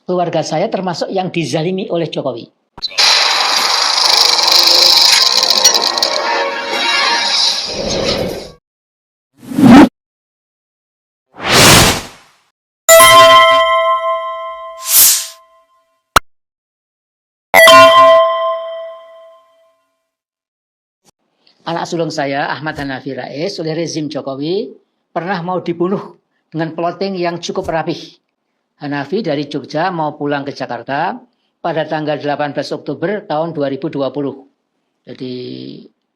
keluarga saya termasuk yang dizalimi oleh Jokowi. Anak sulung saya, Ahmad Hanafi Rais, oleh rezim Jokowi pernah mau dibunuh dengan plotting yang cukup rapih. Hanafi dari Jogja mau pulang ke Jakarta pada tanggal 18 Oktober tahun 2020. Jadi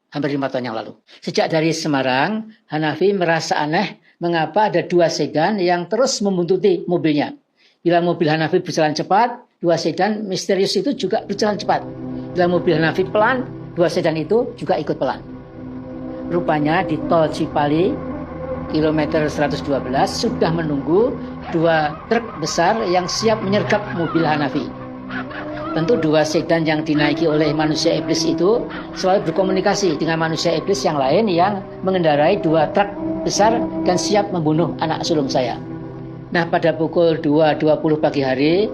hampir 5 tahun yang lalu. Sejak dari Semarang, Hanafi merasa aneh mengapa ada 2 sedan yang terus membuntuti mobilnya. Bila mobil Hanafi berjalan cepat, 2 sedan misterius itu juga berjalan cepat. Bila mobil Hanafi pelan, 2 sedan itu juga ikut pelan. Rupanya di tol Cipali, kilometer 112, sudah menunggu 2 truk besar yang siap menyergap mobil Hanafi. Tentu 2 sedan yang dinaiki oleh manusia iblis itu selalu berkomunikasi dengan manusia iblis yang lain yang mengendarai 2 truk besar dan siap membunuh anak sulung saya. Nah, pada pukul 2.20 pagi hari,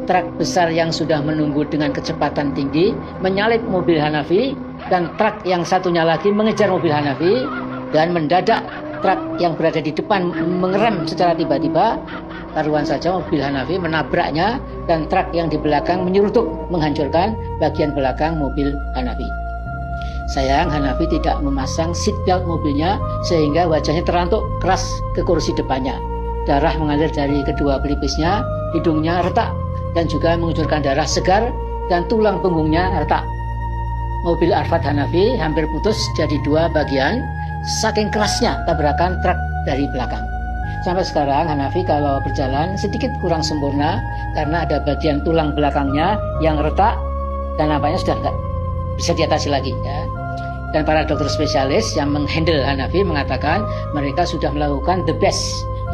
truk besar yang sudah menunggu dengan kecepatan tinggi menyalip mobil Hanafi, dan truk yang satunya lagi mengejar mobil Hanafi, dan mendadak truk yang berada di depan mengerem secara tiba-tiba. Taruhan saja mobil Hanafi menabraknya dan truk yang di belakang menyeruduk menghancurkan bagian belakang mobil Hanafi. Sayang, Hanafi tidak memasang seatbelt mobilnya sehingga wajahnya terantuk keras ke kursi depannya. Darah mengalir dari kedua pelipisnya, hidungnya retak dan juga mengucurkan darah segar, dan tulang punggungnya retak. Mobil Arfad Hanafi hampir putus jadi 2 bagian, saking kerasnya tabrakan truk dari belakang. Sampai sekarang Hanafi kalau berjalan sedikit kurang sempurna karena ada bagian tulang belakangnya yang retak dan nampaknya sudah tidak bisa diatasi lagi ya. Dan para dokter spesialis yang menghandle Hanafi mengatakan mereka sudah melakukan the best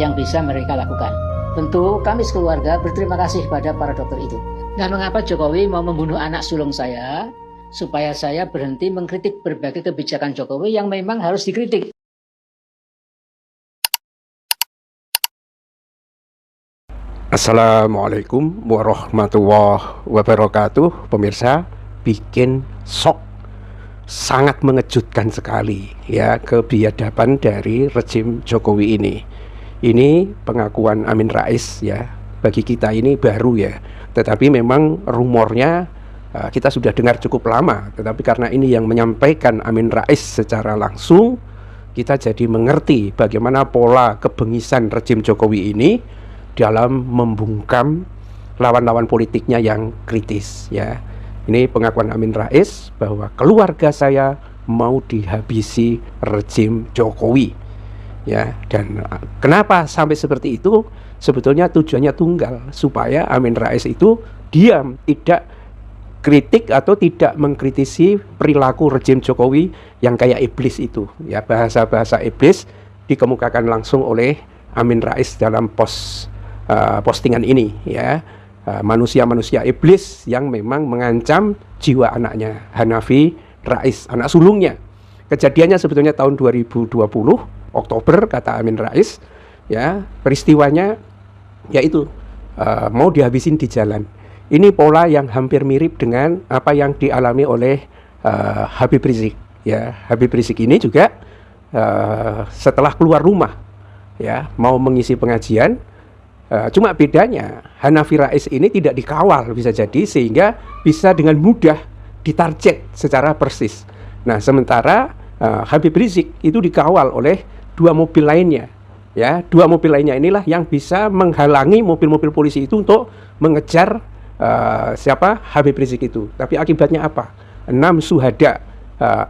yang bisa mereka lakukan. Tentu kami sekeluarga berterima kasih pada para dokter itu. Dan mengapa Jokowi mau membunuh anak sulung saya? Supaya saya berhenti mengkritik berbagai kebijakan Jokowi yang memang harus dikritik. Assalamualaikum warahmatullahi wabarakatuh. Pemirsa, bikin shock, sangat mengejutkan sekali ya kebiadaban dari rezim Jokowi ini. Ini pengakuan Amin Rais ya, bagi kita ini baru ya, tetapi memang rumornya kita sudah dengar cukup lama, tetapi karena ini yang menyampaikan Amin Rais secara langsung, kita jadi mengerti bagaimana pola kebengisan rezim Jokowi ini dalam membungkam lawan-lawan politiknya yang kritis ya. Ini pengakuan Amin Rais bahwa keluarga saya mau dihabisi rezim Jokowi ya. Dan kenapa sampai seperti itu? Sebetulnya tujuannya tunggal, supaya Amin Rais itu diam, tidak kritik atau tidak mengkritisi perilaku rezim Jokowi yang kayak iblis itu ya. Bahasa-bahasa iblis dikemukakan langsung oleh Amin Rais dalam postingan ini ya. Manusia-manusia iblis yang memang mengancam jiwa anaknya Hanafi Rais, anak sulungnya. Kejadiannya sebetulnya tahun 2020 Oktober, kata Amin Rais ya. Peristiwanya yaitu mau dihabisin di jalan. Ini pola yang hampir mirip dengan apa yang dialami oleh Habib Rizik ya. Habib Rizik ini juga setelah keluar rumah ya, mau mengisi pengajian, cuma bedanya Hanafi Rais ini tidak dikawal, bisa jadi, sehingga bisa dengan mudah ditarget secara persis. Nah, sementara Habib Rizik itu dikawal oleh 2 mobil lainnya ya. 2 mobil lainnya inilah yang bisa menghalangi mobil-mobil polisi itu untuk mengejar Habib Rizik itu. Tapi akibatnya apa? 6 syuhada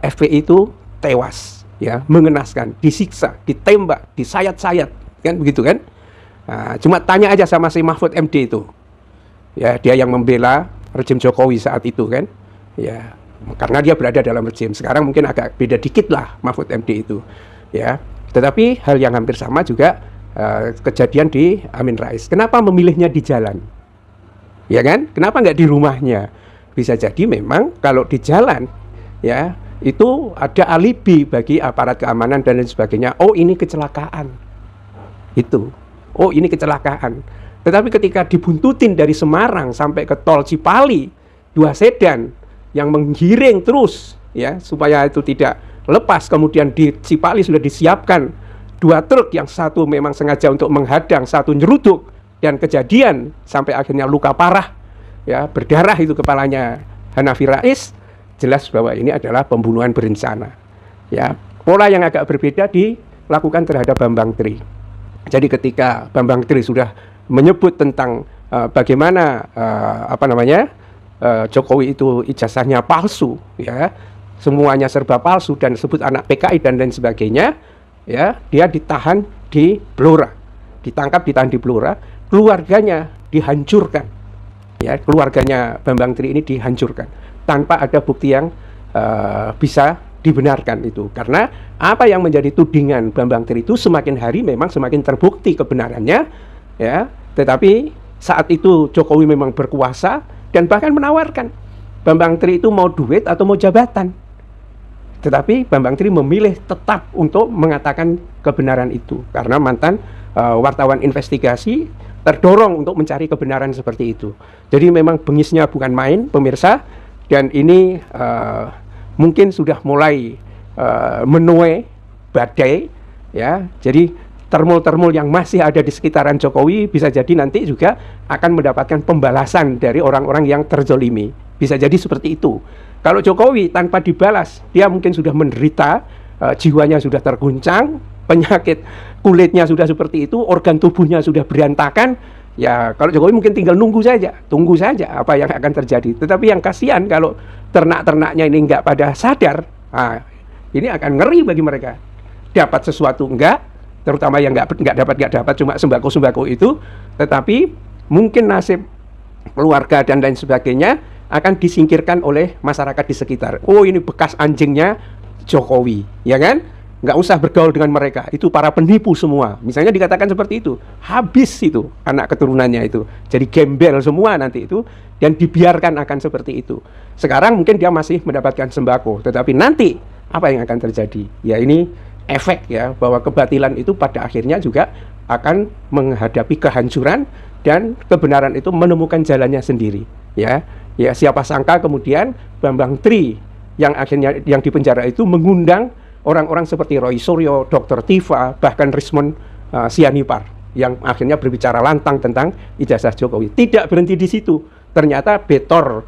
FPI itu tewas ya, mengenaskan, disiksa, ditembak, disayat-sayat, kan begitu kan? Cuma tanya aja sama si Mahfud MD itu ya, dia yang membela rezim Jokowi saat itu kan ya, karena dia berada dalam rezim. Sekarang mungkin agak beda dikit lah Mahfud MD itu ya, tetapi hal yang hampir sama juga kejadian di Amin Rais. Kenapa memilihnya di jalan? Ya kan? Kenapa nggak di rumahnya? Bisa jadi memang kalau di jalan ya, itu ada alibi bagi aparat keamanan dan lain sebagainya. Oh, ini kecelakaan. Itu. Oh, ini kecelakaan. Tetapi ketika dibuntutin dari Semarang sampai ke tol Cipali, 2 sedan yang menggiring terus ya supaya itu tidak lepas, kemudian di Cipali sudah disiapkan 2 truk, yang satu memang sengaja untuk menghadang, satu nyeruduk, dan kejadian sampai akhirnya luka parah ya, berdarah itu kepalanya Hanafi Rais. Jelas bahwa ini adalah pembunuhan berencana ya. Pola yang agak berbeda dilakukan terhadap Bambang Tri. Jadi ketika Bambang Tri sudah menyebut tentang bagaimana Jokowi itu ijazahnya palsu ya, semuanya serba palsu, dan sebut anak PKI dan lain sebagainya ya, dia ditahan di Blora, ditangkap, ditahan di Blora, keluarganya dihancurkan ya, keluarganya Bambang Tri ini dihancurkan tanpa ada bukti yang bisa dibenarkan itu. Karena apa yang menjadi tudingan Bambang Tri itu semakin hari memang semakin terbukti kebenarannya ya. Tetapi saat itu Jokowi memang berkuasa dan bahkan menawarkan Bambang Tri itu mau duit atau mau jabatan. Tetapi Bambang Tri memilih tetap untuk mengatakan kebenaran itu karena mantan wartawan investigasi terdorong untuk mencari kebenaran seperti itu. Jadi memang bengisnya bukan main, pemirsa, dan ini mungkin sudah mulai menuai badai ya. Jadi termul-termul yang masih ada di sekitaran Jokowi bisa jadi nanti juga akan mendapatkan pembalasan dari orang-orang yang terzolimi. Bisa jadi seperti itu. Kalau Jokowi tanpa dibalas, dia mungkin sudah menderita, jiwanya sudah terguncang, penyakit kulitnya sudah seperti itu, organ tubuhnya sudah berantakan. Ya kalau Jokowi mungkin tinggal tunggu saja apa yang akan terjadi. Tetapi yang kasihan kalau ternak-ternaknya ini nggak pada sadar, ini akan ngeri bagi mereka. Dapat sesuatu enggak, terutama yang nggak dapat cuma sembako itu, tetapi mungkin nasib keluarga dan lain sebagainya akan disingkirkan oleh masyarakat di sekitar. Oh, ini bekas anjingnya Jokowi, ya kan? Nggak usah bergaul dengan mereka, itu para penipu semua. Misalnya dikatakan seperti itu, habis itu anak keturunannya itu. Jadi gembel semua nanti itu, dan dibiarkan akan seperti itu. Sekarang mungkin dia masih mendapatkan sembako, tetapi nanti apa yang akan terjadi? Ya ini efek ya, bahwa kebatilan itu pada akhirnya juga akan menghadapi kehancuran dan kebenaran itu menemukan jalannya sendiri. Ya siapa sangka kemudian Bambang Tri yang akhirnya yang dipenjara itu mengundang orang-orang seperti Roy Suryo, Dr. Tifa, bahkan Rismond Sianipar yang akhirnya berbicara lantang tentang ijazah Jokowi. Tidak berhenti di situ. Ternyata Betor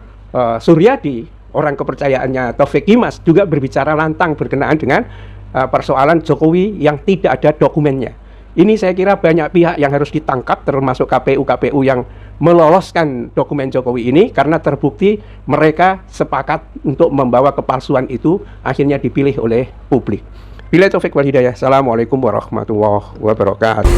Suryadi, orang kepercayaannya Taufik Kimas, juga berbicara lantang berkenaan dengan persoalan Jokowi yang tidak ada dokumennya. Ini saya kira banyak pihak yang harus ditangkap, termasuk KPU yang meloloskan dokumen Jokowi ini karena terbukti mereka sepakat untuk membawa kepalsuan itu akhirnya dipilih oleh publik. Billahi taufik wal hidayah. Assalamualaikum warahmatullahi wabarakatuh.